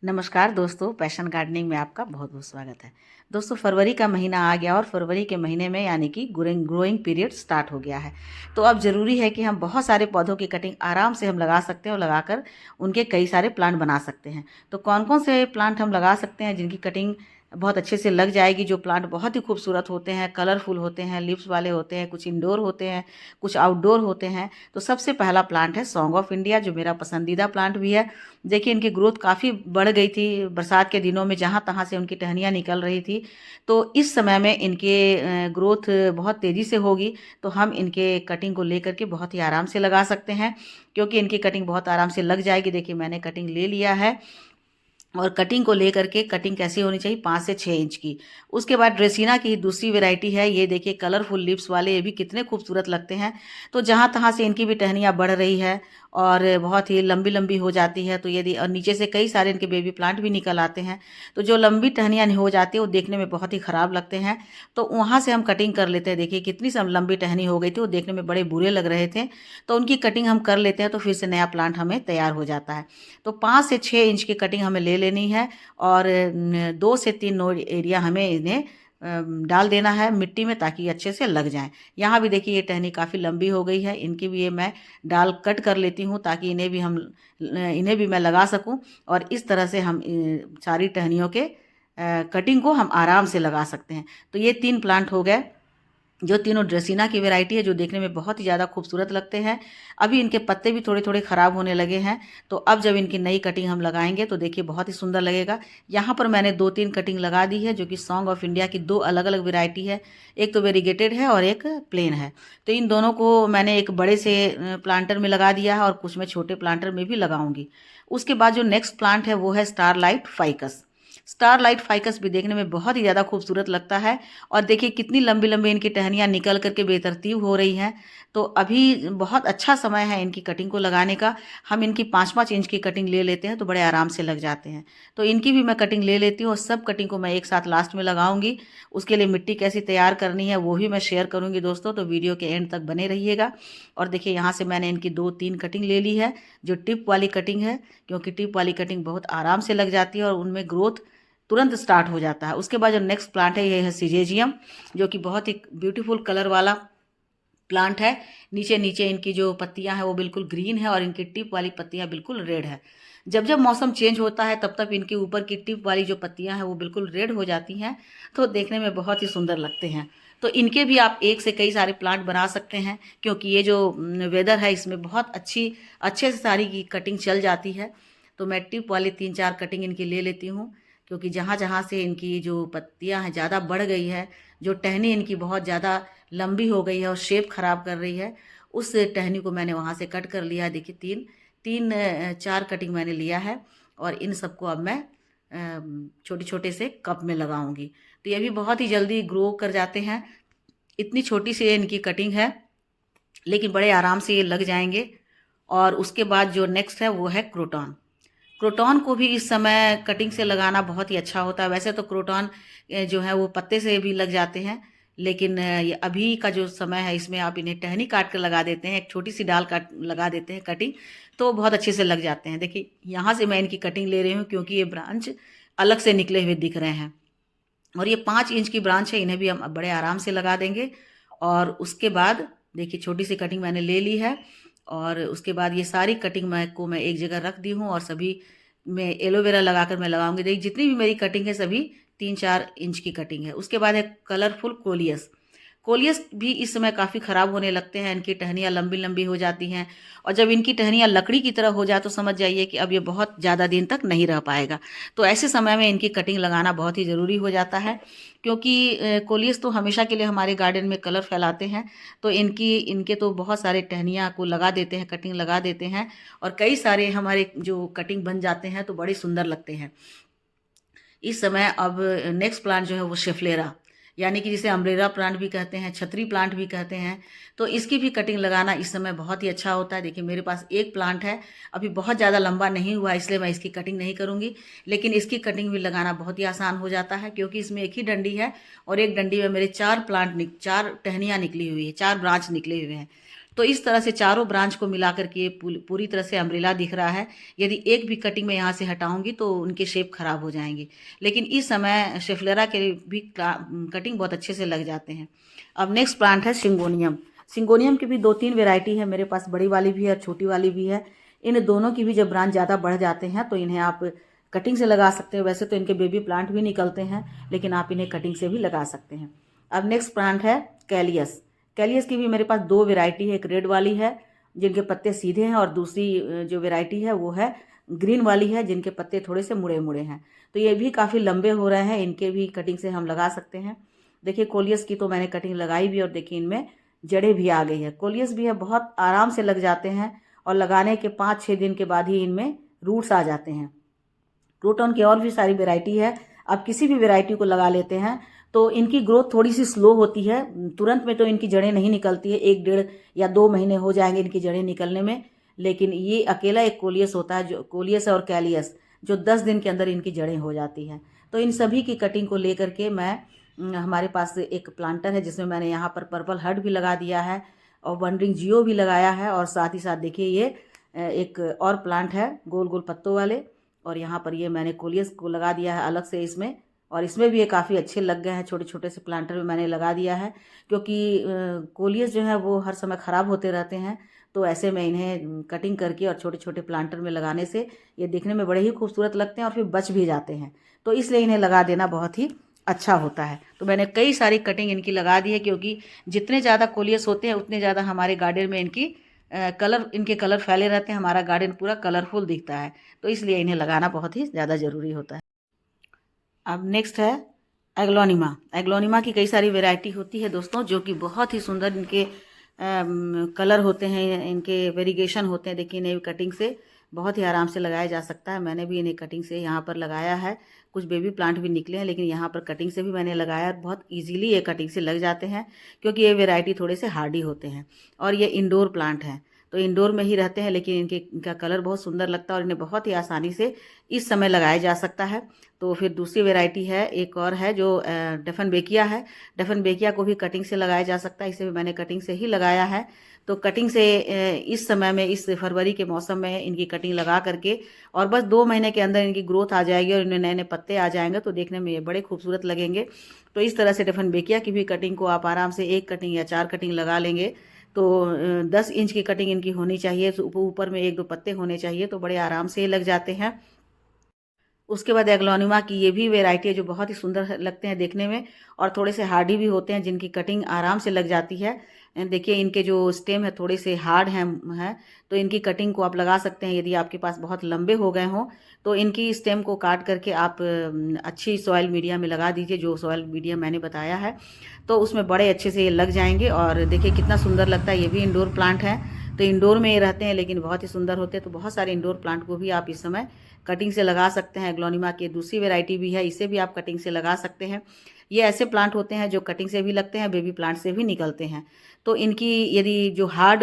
नमस्कार दोस्तों, passion gardening में आपका बहुत बहुत स्वागत है। दोस्तों, फरवरी का महीना आ गया और फरवरी के महीने में यानी कि ग्रोइंग पीरियड स्टार्ट हो गया है। तो अब ज़रूरी है कि हम बहुत सारे पौधों की कटिंग आराम से हम लगा सकते हैं और लगाकर उनके कई सारे प्लांट बना सकते हैं। तो कौन कौन से प्लांट हम लगा सकते हैं जिनकी कटिंग बहुत अच्छे से लग जाएगी, जो प्लांट बहुत ही खूबसूरत होते हैं, कलरफुल होते हैं, लीव्स वाले होते हैं, कुछ इंडोर होते हैं, कुछ आउटडोर होते हैं। तो सबसे पहला प्लांट है सॉन्ग ऑफ इंडिया, जो मेरा पसंदीदा प्लांट भी है। देखिए, इनकी ग्रोथ काफ़ी बढ़ गई थी बरसात के दिनों में, जहाँ तहाँ से उनकी टहनियाँ निकल रही थी। तो इस समय में इनके ग्रोथ बहुत तेज़ी से होगी। तो हम इनके कटिंग को लेकर के बहुत ही आराम से लगा सकते हैं, क्योंकि इनकी कटिंग बहुत आराम से लग जाएगी। देखिए, मैंने कटिंग ले लिया है और कटिंग को लेकर के कटिंग कैसी होनी चाहिए, 5 से 6 इंच की। उसके बाद ड्रेसिना की दूसरी वैरायटी है। ये देखिए, कलरफुल लीव्स वाले, ये भी कितने खूबसूरत लगते हैं। तो जहाँ तहाँ से इनकी भी टहनियाँ बढ़ रही है और बहुत ही लंबी लंबी हो जाती है। तो यदि और नीचे से कई सारे इनके बेबी प्लांट भी निकल आते हैं, तो जो लंबी टहनियाँ हो जाती है वो देखने में बहुत ही ख़राब लगते हैं। तो वहाँ से हम कटिंग कर लेते हैं। देखिए, कितनी सब लंबी टहनी हो गई थी, वो देखने में बड़े बुरे लग रहे थे। तो उनकी कटिंग हम कर लेते हैं, तो फिर से नया प्लांट हमें तैयार हो जाता है। तो 5 से 6 इंच की कटिंग हमें ले लेनी है और 2 से 3 नोड एरिया हमें इन्हें डाल देना है मिट्टी में, ताकि अच्छे से लग जाएं। यहाँ भी देखिए, ये टहनी काफ़ी लंबी हो गई है, इनकी भी ये मैं डाल कट कर लेती हूँ, ताकि इन्हें भी मैं लगा सकूँ। और इस तरह से हम सारी टहनियों के कटिंग को हम आराम से लगा सकते हैं। तो ये 3 प्लांट हो गए, जो तीनों ड्रेसिना की वैरायटी है, जो देखने में बहुत ही ज़्यादा खूबसूरत लगते हैं। अभी इनके पत्ते भी थोड़े थोड़े ख़राब होने लगे हैं। तो अब जब इनकी नई कटिंग हम लगाएंगे तो देखिए, बहुत ही सुंदर लगेगा। यहाँ पर मैंने 2-3 कटिंग लगा दी है, जो कि सॉन्ग ऑफ इंडिया की 2 अलग अलग वैरायटी है। एक तो वेरीगेटेड है और एक प्लेन है। तो इन दोनों को मैंने एक बड़े से प्लांटर में लगा दिया है और कुछ मैं छोटे प्लांटर में भी लगाऊंगी। उसके बाद जो नेक्स्ट प्लांट है वो है स्टारलाइट फाइकस। स्टारलाइट फाइकस भी देखने में बहुत ही ज़्यादा खूबसूरत लगता है। और देखिए, कितनी लंबी लंबी इनकी टहनियाँ निकल करके बेतरतीब हो रही हैं। तो अभी बहुत अच्छा समय है इनकी कटिंग को लगाने का। हम इनकी 5-5 इंच की कटिंग ले लेते हैं, तो बड़े आराम से लग जाते हैं। तो इनकी भी मैं कटिंग ले लेती हूँ और सब कटिंग को मैं एक साथ लास्ट में लगाऊंगी। उसके लिए मिट्टी कैसी तैयार करनी है वो भी मैं शेयर करूँगी दोस्तों, तो वीडियो के एंड तक बने रहिएगा। और देखिए, यहाँ से मैंने इनकी 2-3 कटिंग ले ली है, जो टिप वाली कटिंग है, क्योंकि टिप वाली कटिंग बहुत आराम से लग जाती है और उनमें ग्रोथ तुरंत स्टार्ट हो जाता है। उसके बाद जो नेक्स्ट प्लांट है, ये है सिजेजियम, जो कि बहुत ही ब्यूटीफुल कलर वाला प्लांट है। नीचे नीचे इनकी जो पत्तियां हैं वो बिल्कुल ग्रीन है और इनकी टिप वाली पत्तियां बिल्कुल रेड है। जब जब मौसम चेंज होता है तब तब इनके ऊपर की टिप वाली जो पत्तियां हैं वो बिल्कुल रेड हो जाती हैं। तो देखने में बहुत ही सुंदर लगते हैं। तो इनके भी आप एक से कई सारे प्लांट बना सकते हैं, क्योंकि ये जो वेदर है इसमें बहुत अच्छे से सारी की कटिंग चल जाती है। तो मैं टिप वाली 3-4 कटिंग इनकी ले लेती हूँ, क्योंकि जहाँ जहाँ से इनकी जो पत्तियाँ हैं ज़्यादा बढ़ गई है, जो टहनी इनकी बहुत ज़्यादा लंबी हो गई है और शेप खराब कर रही है, उस टहनी को मैंने वहाँ से कट कर लिया। देखिए, 4 कटिंग मैंने लिया है और इन सबको अब मैं छोटे छोटे से कप में लगाऊंगी। तो ये भी बहुत ही जल्दी ग्रो कर जाते हैं। इतनी छोटी सी इनकी कटिंग है, लेकिन बड़े आराम से ये लग जाएंगे। और उसके बाद जो नेक्स्ट है वो है क्रोटॉन। क्रोटॉन को भी इस समय कटिंग से लगाना बहुत ही अच्छा होता है। वैसे तो क्रोटॉन जो है वो पत्ते से भी लग जाते हैं, लेकिन ये अभी का जो समय है इसमें आप इन्हें टहनी काट कर लगा देते हैं, एक छोटी सी डाल काट लगा देते हैं कटिंग, तो बहुत अच्छे से लग जाते हैं। देखिए, यहाँ से मैं इनकी कटिंग ले रही हूँ, क्योंकि ये ब्रांच अलग से निकले हुए दिख रहे हैं। और ये 5 इंच की ब्रांच है, इन्हें भी हम बड़े आराम से लगा देंगे। और उसके बाद देखिए, छोटी सी कटिंग मैंने ले ली है और उसके बाद ये सारी कटिंग मैं एक जगह रख दी हूँ और सभी में एलोवेरा लगाकर मैं लगाऊंगी। देखिए, जितनी भी मेरी कटिंग है सभी 3-4 इंच की कटिंग है। उसके बाद है कलरफुल कोलियस। कोलियस भी इस समय काफ़ी ख़राब होने लगते हैं, इनकी टहनियाँ लंबी लंबी हो जाती हैं। और जब इनकी टहनियाँ लकड़ी की तरह हो जाए तो समझ जाइए कि अब ये बहुत ज़्यादा दिन तक नहीं रह पाएगा। तो ऐसे समय में इनकी कटिंग लगाना बहुत ही ज़रूरी हो जाता है, क्योंकि कोलियस तो हमेशा के लिए हमारे गार्डन में कलर फैलाते हैं। तो इनके तो बहुत सारे टहनियाँ को लगा देते हैं, कटिंग लगा देते हैं और कई सारे हमारे जो कटिंग बन जाते हैं, तो बड़े सुंदर लगते हैं। इस समय अब नेक्स्ट प्लांट जो है वो शेफलेरा, यानी कि जिसे अम्ब्रेला प्लांट भी कहते हैं, छतरी प्लांट भी कहते हैं। तो इसकी भी कटिंग लगाना इस समय बहुत ही अच्छा होता है। देखिए, मेरे पास एक प्लांट है, अभी बहुत ज़्यादा लंबा नहीं हुआ, इसलिए मैं इसकी कटिंग नहीं करूँगी। लेकिन इसकी कटिंग भी लगाना बहुत ही आसान हो जाता है, क्योंकि इसमें एक ही डंडी है और एक डंडी में मेरे 4 टहनियाँ निकली हुई है, 4 ब्रांच निकले हुए हैं। तो इस तरह से चारों ब्रांच को मिला करके ये पूरी तरह से अम्ब्रेला दिख रहा है। यदि एक भी कटिंग मैं यहाँ से हटाऊंगी तो उनके शेप खराब हो जाएंगे, लेकिन इस समय शेफलेरा के भी कटिंग बहुत अच्छे से लग जाते हैं। अब नेक्स्ट प्लांट है सिंगोनियम। सिंगोनियम की भी 2-3 वेराइटी है मेरे पास, बड़ी वाली भी है और छोटी वाली भी है। इन दोनों की भी जब ब्रांच ज़्यादा बढ़ जाते हैं तो इन्हें आप कटिंग से लगा सकते हैं। वैसे तो इनके बेबी प्लांट भी निकलते हैं, लेकिन आप इन्हें कटिंग से भी लगा सकते हैं। अब नेक्स्ट प्लांट है कैलियस। कैलियस की भी मेरे पास 2 वेराइटी है। एक रेड वाली है जिनके पत्ते सीधे हैं, और दूसरी जो वेराइटी है वो है ग्रीन वाली है जिनके पत्ते थोड़े से मुड़े मुड़े हैं। तो ये भी काफ़ी लंबे हो रहे हैं, इनके भी कटिंग से हम लगा सकते हैं। देखिए कोलियस की तो मैंने कटिंग लगाई भी, और देखिए इनमें जड़ें भी आ गई है। कोलियस भी है, बहुत आराम से लग जाते हैं, और लगाने के 5-6 दिन के बाद ही इनमें रूट्स आ जाते हैं। क्रोटन की और भी सारी वेराइटी है, आप किसी भी वेराइटी को लगा लेते हैं तो इनकी ग्रोथ थोड़ी सी स्लो होती है। तुरंत में तो इनकी जड़ें नहीं निकलती है, 1-1.5 या 2 महीने हो जाएंगे इनकी जड़ें निकलने में। लेकिन ये अकेला एक कोलियस होता है, जो कोलियस और कैलियस, जो 10 दिन के अंदर इनकी जड़ें हो जाती हैं। तो इन सभी की कटिंग को लेकर के मैं हमारे पास एक प्लांटर है जिसमें मैंने यहाँ पर पर्पल हर्ट भी लगा दिया है और वंडरिंग जियो भी लगाया है, और साथ ही साथ देखिए ये एक और प्लांट है गोल गोल पत्तों वाले, और यहाँ पर ये मैंने कोलियस को लगा दिया है अलग से इसमें, और इसमें भी ये काफ़ी अच्छे लग गए हैं। छोटे छोटे से प्लांटर में मैंने लगा दिया है, क्योंकि कोलियस जो है वो हर समय ख़राब होते रहते हैं। तो ऐसे में इन्हें कटिंग करके और छोटे छोटे प्लांटर में लगाने से ये दिखने में बड़े ही खूबसूरत लगते हैं और फिर बच भी जाते हैं। तो इसलिए इन्हें लगा देना बहुत ही अच्छा होता है। तो मैंने कई सारी कटिंग इनकी लगा दी है, क्योंकि जितने ज़्यादा कोलियस होते हैं उतने ज़्यादा हमारे गार्डन में इनके कलर फैले रहते हैं, हमारा गार्डन पूरा कलरफुल दिखता है। तो इसलिए इन्हें लगाना बहुत ही ज़्यादा ज़रूरी होता है। अब नेक्स्ट है एग्लोनिमा। एग्लोनिमा की कई सारी वैरायटी होती है दोस्तों, जो कि बहुत ही सुंदर इनके कलर होते हैं, इनके वेरिगेशन होते हैं। देखिए इन्हें कटिंग से बहुत ही आराम से लगाया जा सकता है। मैंने भी इन्हें कटिंग से यहाँ पर लगाया है। कुछ बेबी प्लांट भी निकले हैं, लेकिन यहाँ पर कटिंग से भी मैंने लगाया, और बहुत इजीली ये कटिंग से लग जाते हैं, क्योंकि ये वैरायटी थोड़े से हार्डी होते हैं। और ये इंडोर प्लांट हैं, तो इंडोर में ही रहते हैं, लेकिन इनका कलर बहुत सुंदर लगता है और इन्हें बहुत ही आसानी से इस समय लगाया जा सकता है। तो फिर दूसरी वैरायटी है, एक और है जो डफनबेकिया है। डफनबेकिया को भी कटिंग से लगाया जा सकता है, इसे भी मैंने कटिंग से ही लगाया है। तो कटिंग से इस समय में, इस फरवरी के मौसम में इनकी कटिंग लगा करके, और बस 2 महीने के अंदर इनकी ग्रोथ आ जाएगी और इनमें नए नए पत्ते आ जाएंगे, तो देखने में ये बड़े खूबसूरत लगेंगे। तो इस तरह से डफनबेकिया की भी कटिंग को आप आराम से 1 कटिंग या 4 कटिंग लगा लेंगे तो 10 इंच की कटिंग इनकी होनी चाहिए। ऊपर में 1-2 पत्ते होने चाहिए, तो बड़े आराम से ये लग जाते हैं। उसके बाद एग्लोनिमा की ये भी वैरायटी है जो बहुत ही सुंदर लगते हैं देखने में, और थोड़े से हार्डी भी होते हैं, जिनकी कटिंग आराम से लग जाती है। देखिए इनके जो स्टेम है थोड़े से हार्ड हैं, तो इनकी कटिंग को आप लगा सकते हैं। यदि आपके पास बहुत लंबे हो गए हों तो इनकी स्टेम को काट करके आप अच्छी सॉइल मीडिया में लगा दीजिए, जो सॉइल मीडिया मैंने बताया है, तो उसमें बड़े अच्छे से ये लग जाएंगे। और देखिए कितना सुंदर लगता है। ये भी इंडोर प्लांट है, तो इंडोर में ये रहते हैं, लेकिन बहुत ही सुंदर होते हैं। तो बहुत सारे इंडोर प्लांट को भी आप इस समय कटिंग से लगा सकते हैं। एग्लोनिमा की दूसरी वैरायटी भी है, इसे भी आप कटिंग से लगा सकते हैं। ये ऐसे प्लांट होते हैं जो कटिंग से भी लगते हैं, बेबी प्लांट से भी निकलते हैं। तो इनकी यदि जो हार्ड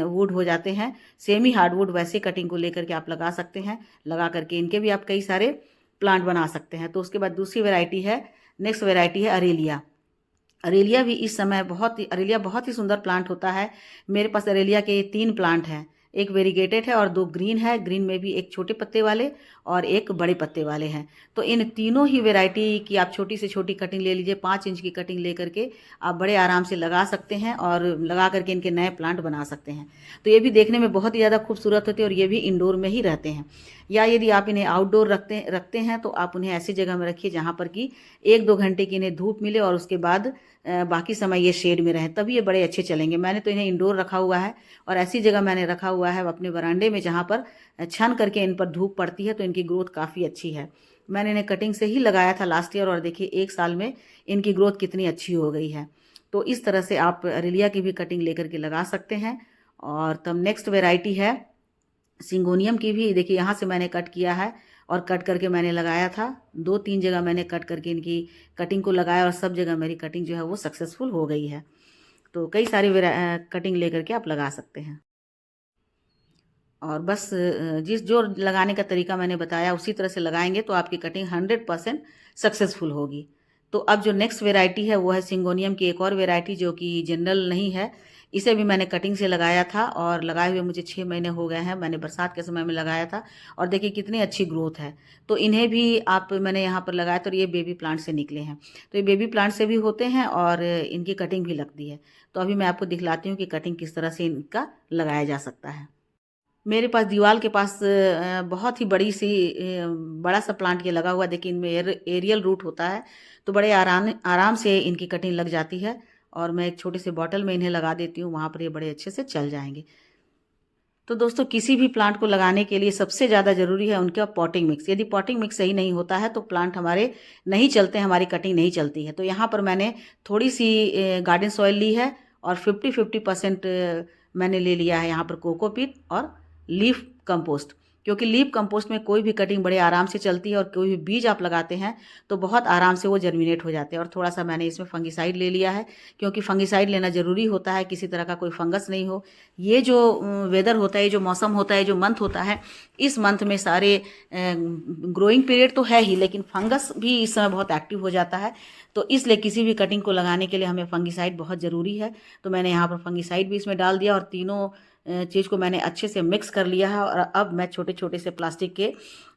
वुड हो जाते हैं, सेमी हार्ड वुड, वैसे कटिंग को लेकर के आप लगा सकते हैं। लगा करके इनके भी आप कई सारे प्लांट बना सकते हैं। तो उसके बाद दूसरी वैरायटी है, नेक्स्ट वैरायटी है अरेलिया। अरेलिया भी इस समय अरेलिया बहुत ही सुंदर प्लांट होता है। मेरे पास अरेलिया के 3 प्लांट हैं, एक वेरीगेटेड है और 2 ग्रीन है। ग्रीन में भी एक छोटे पत्ते वाले और एक बड़े पत्ते वाले हैं। तो इन तीनों ही वैरायटी की आप छोटी से छोटी कटिंग ले लीजिए, 5 इंच की कटिंग ले करके आप बड़े आराम से लगा सकते हैं, और लगा करके इनके नए प्लांट बना सकते हैं। तो ये भी देखने में बहुत ही ज़्यादा खूबसूरत होते हैं, और ये भी इंडोर में ही रहते हैं। या यदि आप इन्हें आउटडोर रखते हैं तो आप उन्हें ऐसी जगह में रखिए जहाँ पर कि 1-2 घंटे की इन्हें धूप मिले, और उसके बाद बाकी समय ये शेड में रहें, तभी ये बड़े अच्छे चलेंगे। मैंने तो इन्हें इंडोर रखा हुआ है, और ऐसी जगह मैंने रखा हुआ है अपने बरामदे में जहाँ पर छन करके इन पर धूप पड़ती है, तो इनकी ग्रोथ काफ़ी अच्छी है। मैंने इन्हें कटिंग से ही लगाया था लास्ट ईयर, और देखिए 1 साल में इनकी ग्रोथ कितनी अच्छी हो गई है। तो इस तरह से आप अरेलिया की भी कटिंग लेकर के लगा सकते हैं। और तब नेक्स्ट वेराइटी है सिंगोनियम की भी। देखिए यहाँ से मैंने कट किया है और कट करके मैंने लगाया था। 2-3 जगह मैंने कट करके इनकी कटिंग को लगाया, और सब जगह मेरी कटिंग जो है वो सक्सेसफुल हो गई है। तो कई सारी कटिंग लेकर के आप लगा सकते हैं। और बस जिस जो लगाने का तरीका मैंने बताया उसी तरह से लगाएंगे तो आपकी कटिंग 100% सक्सेसफुल होगी। तो अब जो नेक्स्ट वेराइटी है वो है सिंगोनियम की एक और वेराइटी, जो कि जनरल नहीं है, इसे भी मैंने कटिंग से लगाया था और लगाए हुए मुझे 6 महीने हो गए हैं। मैंने बरसात के समय में लगाया था और देखिए कितनी अच्छी ग्रोथ है। तो इन्हें भी मैंने यहाँ पर लगाया, तो ये बेबी प्लांट से निकले हैं। तो ये बेबी प्लांट से भी होते हैं और इनकी कटिंग भी लगती है। तो अभी मैं आपको दिखलाती हूँ कि कटिंग किस तरह से इनका लगाया जा सकता है। मेरे पास दीवार के पास बहुत ही बड़ा सा प्लांट ये लगा हुआ है। देखिए इनमें एरियल रूट होता है, तो बड़े आराम आराम से इनकी कटिंग लग जाती है और मैं एक छोटे से बॉटल में इन्हें लगा देती हूँ, वहाँ पर ये बड़े अच्छे से चल जाएंगे। तो दोस्तों किसी भी प्लांट को लगाने के लिए सबसे ज़्यादा ज़रूरी है उनका पॉटिंग मिक्स। यदि पॉटिंग मिक्स सही नहीं होता है तो प्लांट हमारे नहीं चलते, हमारी कटिंग नहीं चलती है। तो यहाँ पर मैंने थोड़ी सी गार्डन सॉइल ली है और 50-50% मैंने ले लिया है यहाँ पर कोकोपीट और लीफ कंपोस्ट, क्योंकि लीफ कंपोस्ट में कोई भी कटिंग बड़े आराम से चलती है और कोई भी बीज आप लगाते हैं तो बहुत आराम से वो जर्मिनेट हो जाते हैं। और थोड़ा सा मैंने इसमें फंगिसाइड ले लिया है, क्योंकि फंगिसाइड लेना ज़रूरी होता है, किसी तरह का कोई फंगस नहीं हो। ये जो वेदर होता है, जो मौसम होता है, जो मंथ होता है, इस मंथ में सारे ग्रोइंग पीरियड तो है ही, लेकिन फंगस भी इस समय बहुत एक्टिव हो जाता है। तो इसलिए किसी भी कटिंग को लगाने के लिए हमें फंगिसाइड बहुत ज़रूरी है। तो मैंने यहाँ पर फंगिसाइड भी इसमें डाल दिया और तीनों चीज़ को मैंने अच्छे से मिक्स कर लिया है। और अब मैं छोटे छोटे से प्लास्टिक के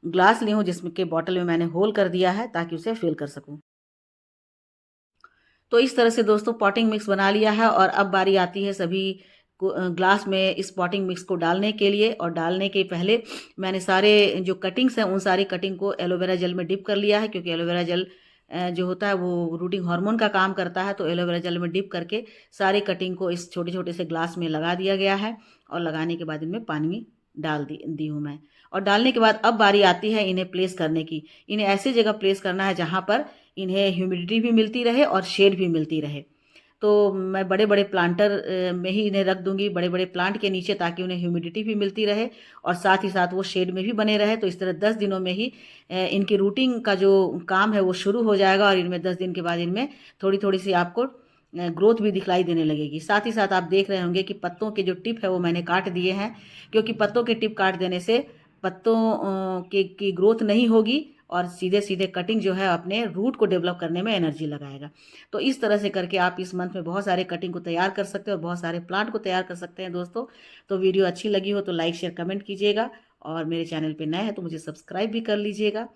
ग्लास ली हूँ, जिसमें के बॉटल में मैंने होल कर दिया है ताकि उसे फिल कर सकूँ। तो इस तरह से दोस्तों पॉटिंग मिक्स बना लिया है और अब बारी आती है सभी ग्लास में इस पॉटिंग मिक्स को डालने के लिए। और डालने के पहले मैंने सारे जो कटिंग्स हैं उन सारी कटिंग को एलोवेरा जेल में डिप कर लिया है, क्योंकि एलोवेरा जेल जो होता है वो रूटिंग हार्मोन का काम करता है। तो एलोवेरा जेल में डिप करके सारी कटिंग को इस छोटे छोटे से ग्लास में लगा दिया गया है और लगाने के बाद इनमें पानी डाल दी हूँ मैं। और डालने के बाद अब बारी आती है इन्हें प्लेस करने की। इन्हें ऐसी जगह प्लेस करना है जहाँ पर इन्हें ह्यूमिडिटी भी मिलती रहे और शेड भी मिलती रहे। तो मैं बड़े बड़े प्लांटर में ही इन्हें रख दूंगी, बड़े बड़े प्लांट के नीचे, ताकि उन्हें ह्यूमिडिटी भी मिलती रहे और साथ ही साथ वो शेड में भी बने रहे। तो इस तरह 10 दिनों में ही इनकी रूटिंग का जो काम है वो शुरू हो जाएगा और इनमें 10 दिन के बाद इनमें थोड़ी थोड़ी सी आपको ग्रोथ भी दिखलाई देने लगेगी। साथ ही साथ आप देख रहे होंगे कि पत्तों के जो टिप है वो मैंने काट दिए हैं, क्योंकि पत्तों के टिप काट देने से पत्तों की ग्रोथ नहीं होगी और सीधे सीधे कटिंग जो है अपने रूट को डेवलप करने में एनर्जी लगाएगा। तो इस तरह से करके आप इस मंथ में बहुत सारे कटिंग को तैयार कर सकते हैं और बहुत सारे प्लांट को तैयार कर सकते हैं दोस्तों। तो वीडियो अच्छी लगी हो तो लाइक शेयर कमेंट कीजिएगा और मेरे चैनल पे नए हैं तो मुझे सब्सक्राइब भी कर लीजिएगा।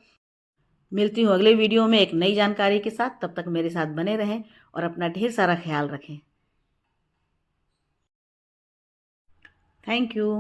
मिलती हूँ अगले वीडियो में एक नई जानकारी के साथ। तब तक मेरे साथ बने रहें और अपना ढेर सारा ख्याल रखें। Thank you.